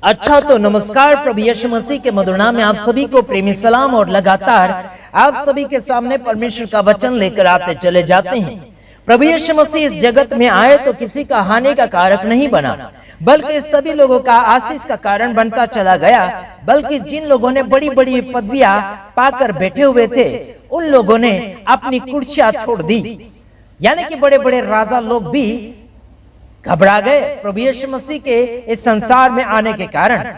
अच्छा तो नमस्कार, प्रभु यीशु मसीह के मधुर नाम में आप सभी को प्रेमी सलाम। और लगातार आप सभी के सामने परमेश्वर का वचन लेकर आते चले जाते हैं। प्रभु यीशु मसीह इस जगत में आए तो किसी का हानि का कारक नहीं बना, बल्कि सभी लोगों का आशीष का कारण बनता चला गया। बल्कि जिन लोगों ने बड़ी बड़ी पदवियां पाकर बैठे हुए थे, उन लोगों ने अपनी कुर्सियां छोड़ दी। यानी कि बड़े बड़े राजा लोग भी घबरा गए प्रभु यीशु मसीह के इस संसार में आने के कारण।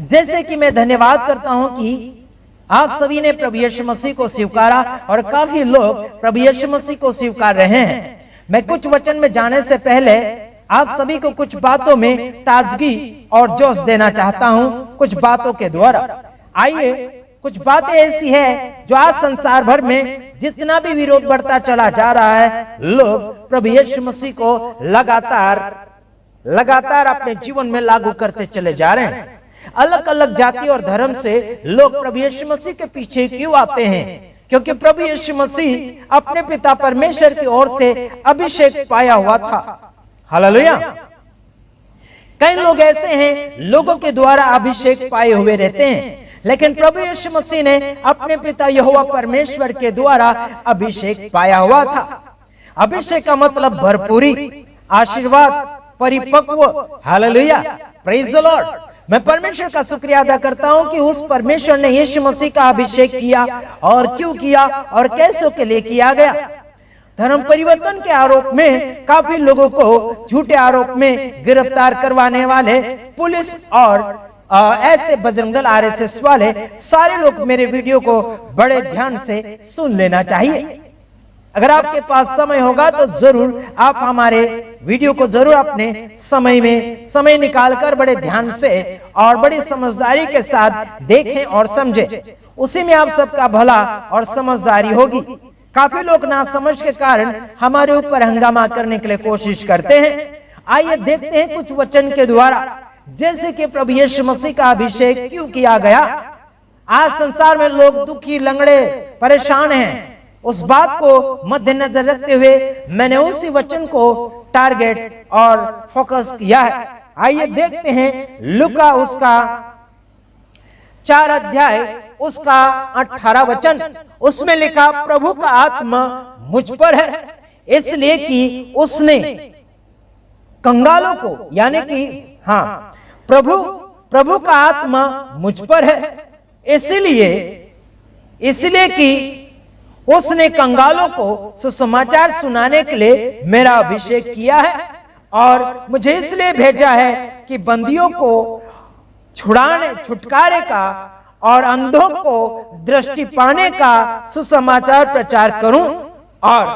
जैसे कि मैं धन्यवाद करता हूं कि आप सभी ने प्रभु यीशु मसीह को स्वीकारा और काफी लोग प्रभु यीशु मसीह को स्वीकार रहे हैं। मैं कुछ वचन में जाने से पहले आप सभी को कुछ बातों में ताजगी और जोश देना चाहता हूं, कुछ बातों के द्वारा। आइए, कुछ बातें ऐसी है जो आज संसार भर में जितना भी विरोध बढ़ता चला जा रहा है, लोग प्रभु यीशु मसीह को लगातार अपने जीवन में लागू करते चले जा रहे हैं। अलग अलग जाति और धर्म से लोग प्रभु यीशु मसीह के पीछे क्यों आते हैं? क्योंकि प्रभु यीशु मसीह अपने पिता परमेश्वर की ओर से अभिषेक पाया हुआ था। हालेलुया। कई लोग ऐसे हैं, लोगों के द्वारा अभिषेक पाए हुए रहते हैं, लेकिन प्रभु यीशु मसीह ने अपने पिता यहोवा परमेश्वर के द्वारा अभिषेक पाया हुआ था। अभिषेक का मतलब भरपूरी, आशीर्वाद, परिपक्व। Hallelujah, praise the Lord. मैं परमेश्वर का शुक्रिया अदा करता हूं कि उस परमेश्वर ने यीशु मसीह का अभिषेक किया। और क्यों किया और कैसों के लिए किया गया? धर्म परिवर्तन के आरोप में काफी लोगों को झूठे आरोप में गिरफ्तार करवाने वाले पुलिस और ऐसे बजरंग दल आरएसएस वाले सारे लोग मेरे वीडियो को बड़े ध्यान से सुन लेना चाहिए। अगर आपके पास समय होगा तो जरूर आप हमारे वीडियो को जरूर अपने समय निकालकर बड़े ध्यान से और बड़ी समझदारी के साथ देखें और समझें। उसी में आप सबका भला और समझदारी होगी। काफी लोग ना समझ के कारण हमारे ऊपर हंगामा करने के लिए कोशिश करते हैं। आइए देखते हैं कुछ वचन के द्वारा, जैसे कि प्रभु यीशु मसीह का अभिषेक क्यों किया गया। आज संसार में लोग दुखी, लंगड़े, परेशान हैं। उस बात को मद्देनजर रखते हुए मैंने उसी वचन को टारगेट और फोकस किया है। आइए देखते हैं लूका उसका 4 अध्याय उसका 18 वचन। उसमें लिखा, प्रभु का आत्मा मुझ पर है, इसलिए कि उसने कंगालों को, यानी कि प्रभु का आत्मा मुझ पर है, इसलिए कि उसने कंगालों को सुसमाचार सुनाने के लिए मेरा अभिषेक किया है। और मुझे इसलिए भेजा है कि बंदियों को छुटकारे का और अंधों को दृष्टि पाने का सुसमाचार प्रचार करूं और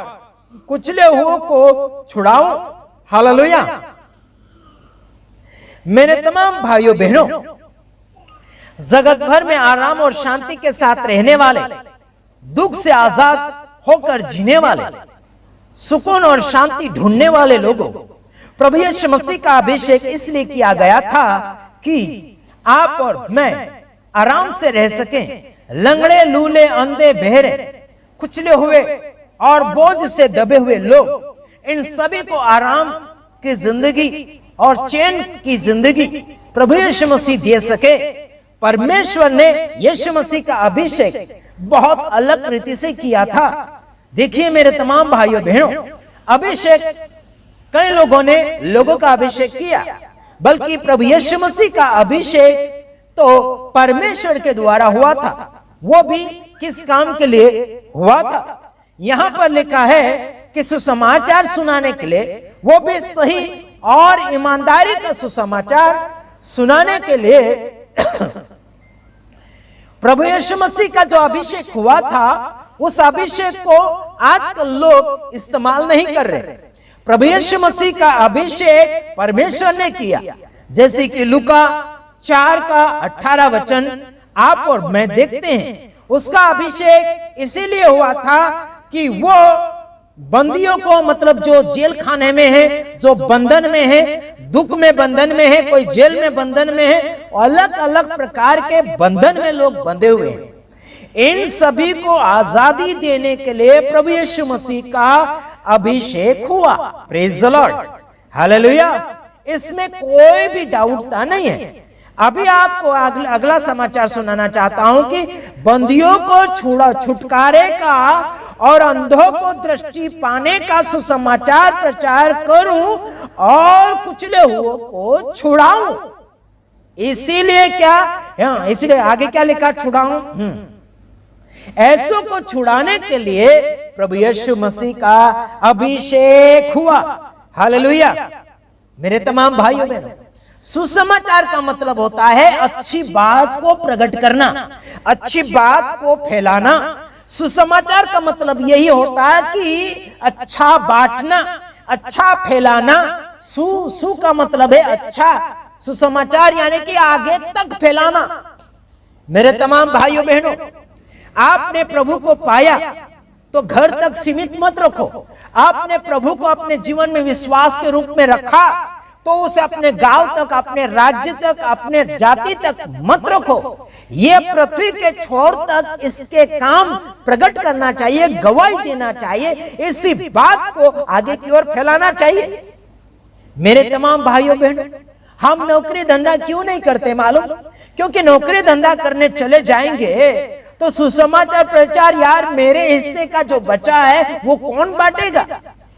कुचले हुओं को छुड़ाऊं। हालेलुया। मेरे तमाम भाइयों बहनों, जगत भर में आराम और शांति के साथ रहने वाले, दुख से आजाद होकर जीने वाले, सुकून और शांति ढूंढने वाले लोगों, प्रभु यीशु मसीह का अभिषेक इसलिए किया गया था कि आप और मैं आराम से रह सकें। लंगड़े, लूले, अंधे, बहरे, कुचले हुए और बोझ से दबे हुए लोग, इन सभी को आराम की जिंदगी और चैन की जिंदगी प्रभु यीशु मसीह दे सके। परमेश्वर ने यीशु मसीह का अभिषेक बहुत अलग रीति से किया था। देखिए मेरे तमाम भाइयों बहनों, अभिषेक कई लोगों ने लोगों का अभिषेक किया, बल्कि प्रभु यीशु मसीह का अभिषेक तो परमेश्वर के द्वारा हुआ था। वो भी किस काम के लिए हुआ था? यहां पर लिखा है कि सुसमाचार सुनाने के लिए, वो भी सही और ईमानदारी का सुसमाचार सुनाने के लिए। प्रभु यीशु मसीह का जो अभिषेक हुआ था, उस अभिषेक को आजकल लोग इस्तेमाल नहीं कर रहे। प्रभु यीशु मसीह का अभिषेक परमेश्वर ने किया। जैसे कि लूका 4 का 18 वचन आप और मैं देखते हैं। उसका अभिषेक इसीलिए हुआ था कि वो बंदियों को, मतलब जो जेल खाने में है, जो बंधन में है, दुख में बंधन में है, कोई जेल में बंधन में है, अलग अलग प्रकार के बंधन में लोग बंधे हुए हैं, इन सभी को आजादी देने के लिए प्रभु यीशु मसीह का अभिषेक हुआ। Praise the Lord, hallelujah. इसमें कोई भी डाउट नहीं है। अभी आपको अगला समाचार सुनाना चाहता हूं कि बंदियों को छुटकारे का और अंधों को दृष्टि पाने का सुसमाचार प्रचार करूं और कुचले हुओं को छुड़ाऊं। इसीलिए क्या, इसलिए आगे क्या लिखा, छुड़ाऊं। ऐसों को छुड़ाने के लिए प्रभु यीशु मसीह का अभिषेक हुआ। हालेलुया। मेरे तमाम भाइयों बहनों, सुसमाचार का मतलब होता है अच्छी बात को प्रकट करना, अच्छी बात को फैलाना। सुसमाचार का मतलब यही होता है कि अच्छा बांटना, अच्छा फैलाना। सु का मतलब है अच्छा, सुसमाचार यानी कि आगे तक फैलाना। मेरे तमाम भाइयों बहनों, आपने प्रभु को पाया तो घर तक सीमित मत रखो। आपने प्रभु को अपने जीवन में विश्वास के रूप में रखा तो उसे अपने गांव तक, अपने राज्य तक, अपने जाति तक मत रखो। ये पृथ्वी के छोर तक इसके काम प्रकट करना चाहिए, गवाही देना चाहिए, इसी बात को आगे की ओर फैलाना चाहिए। मेरे तमाम भाइयों बहनों, हम नौकरी धंधा क्यों नहीं करते मालूम? क्योंकि नौकरी धंधा करने चले जाएंगे तो सुसमाचार प्रचार, यार मेरे हिस्से का जो बचा है वो कौन बांटेगा?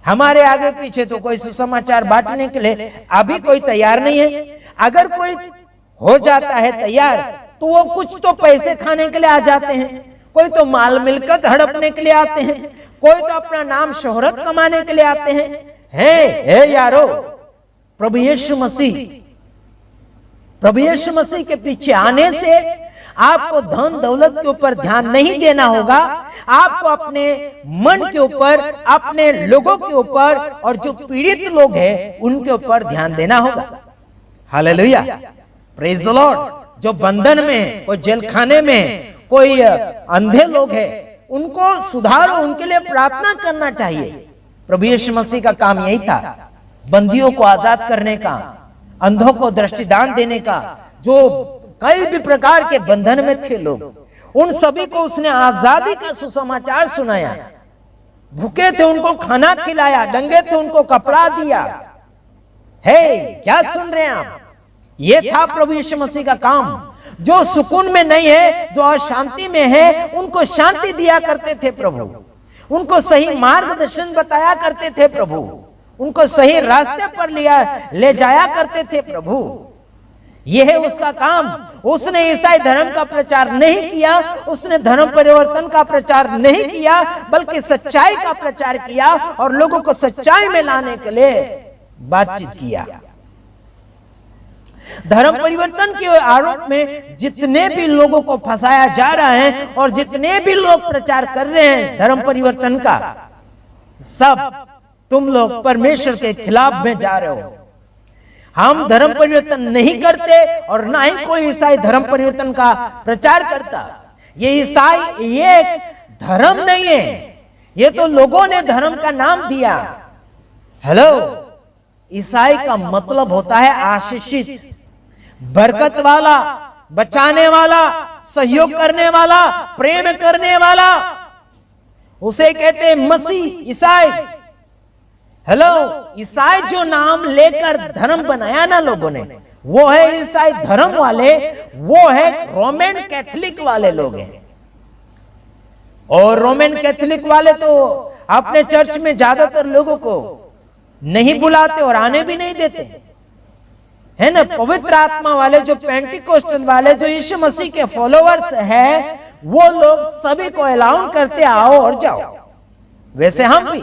हमारे आगे पीछे तो कोई सुसमाचार बांटने के लिए अभी कोई तैयार नहीं है। अगर कोई हो जाता है तैयार तो वो कुछ तो पैसे खाने के लिए आ जाते हैं, कोई तो माल मिलकत हड़पने के लिए आते हैं, कोई तो अपना नाम शोहरत कमाने के लिए आते हैं। हे यारो, प्रभु यीशु मसीह के पीछे आने से आपको धन दौलत के ऊपर ध्यान नहीं देना होगा। आपको अपने मन के ऊपर, अपने लोगों के ऊपर और जो पीड़ित लोग हैं उनके ऊपर ध्यान देना होगा। Hallelujah, praise the Lord. जो बंधन में, कोई जेल खाने में, कोई अंधे लोग हैं, उनको सुधारो, उनके लिए प्रार्थना करना चाहिए। प्रभु यीशु मसीह का काम यही था, बंदियों को आजाद करने का, अंधों को दृष्टिदान देने का। जो कई भी प्रकार के बंधन में थे लोग, उन सभी को उसने आजादी का सुसमाचार सुनाया। भूखे थे उनको खाना खिलाया, नंगे थे उनको कपड़ा दिया। हे, क्या सुन रहे हैं आप? ये था प्रभु यीशु मसीह का काम। जो सुकून में नहीं है, जो अशांति में है, उनको शांति दिया करते थे प्रभु। उनको सही मार्गदर्शन बताया करते थे प्रभु। उनको सही रास्ते पर ले जाया करते थे प्रभु। यह है उसका काम। उसने ईसाई धर्म का प्रचार नहीं किया, उसने धर्म परिवर्तन का प्रचार नहीं किया, बल्कि सच्चाई का प्रचार किया और लोगों को सच्चाई में लाने के लिए बातचीत किया। धर्म परिवर्तन के आरोप में जितने भी लोगों को फंसाया जा रहा है और जितने भी लोग प्रचार कर रहे हैं धर्म परिवर्तन का, सब तुम लोग परमेश्वर के खिलाफ में जा रहे हो। हम धर्म परिवर्तन नहीं करते और ना ही कोई ईसाई धर्म परिवर्तन का प्रचार करता। ये ईसाई, ये एक धर्म नहीं है, ये तो लोगों ने धर्म का नाम दिया। हेलो, ईसाई का मतलब होता है आशीषित, बरकत वाला, बचाने वाला, सहयोग करने वाला, प्रेम करने वाला। उसे कहते हैं मसीह, ईसाई। हेलो, ईसाई जो नाम लेकर धर्म बनाया ना लोगों ने, वो है ईसाई धर्म वाले, वो है रोमन कैथोलिक वाले लोग हैं। और रोमन कैथोलिक वाले तो अपने चर्च में ज्यादातर लोगों को नहीं बुलाते और आने भी नहीं देते, है ना। पवित्र आत्मा वाले, जो पेंटिकोस्टल वाले, जो यीशु मसीह के फॉलोअर्स हैं, वो लोग सभी को अलाउ करते, आओ और जाओ। वैसे हम भी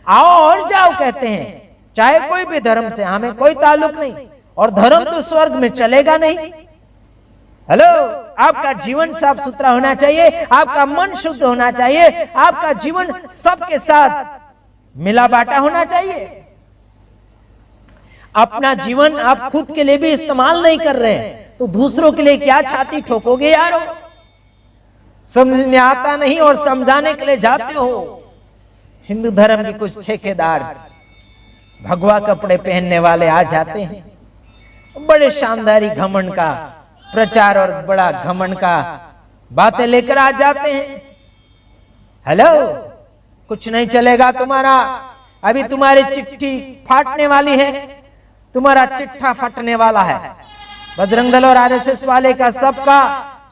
आओ और जाओ कहते हैं, चाहे कोई भी धर्म से, हमें कोई ताल्लुक नहीं। और धर्म तो स्वर्ग में चलेगा नहीं। हेलो, आपका जीवन साफ सुथरा होना चाहिए, आपका मन शुद्ध होना चाहिए, आपका जीवन सबके साथ मिला बांटा होना चाहिए। अपना जीवन आप खुद के लिए भी इस्तेमाल नहीं कर रहे हैं तो दूसरों के लिए क्या छाती ठोकोगे यारो? समझ में आता नहीं और समझाने के लिए जाते हो। हिंदू धर्म के कुछ ठेकेदार भगवा कपड़े पहनने वाले आ जाते हैं, बड़े शानदारी घमंड का प्रचार और बड़ा घमंड का बातें लेकर आ जाते हैं। हेलो, कुछ नहीं चलेगा तुम्हारा, अभी तुम्हारी चिट्ठी फाटने वाली है, तुम्हारा चिट्ठा फटने वाला है। बजरंग दल और आरएसएस वाले का, सबका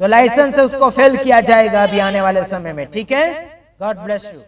जो लाइसेंस है उसको फेल किया जाएगा अभी आने वाले समय में। ठीक है, गॉड ब्लेस यू।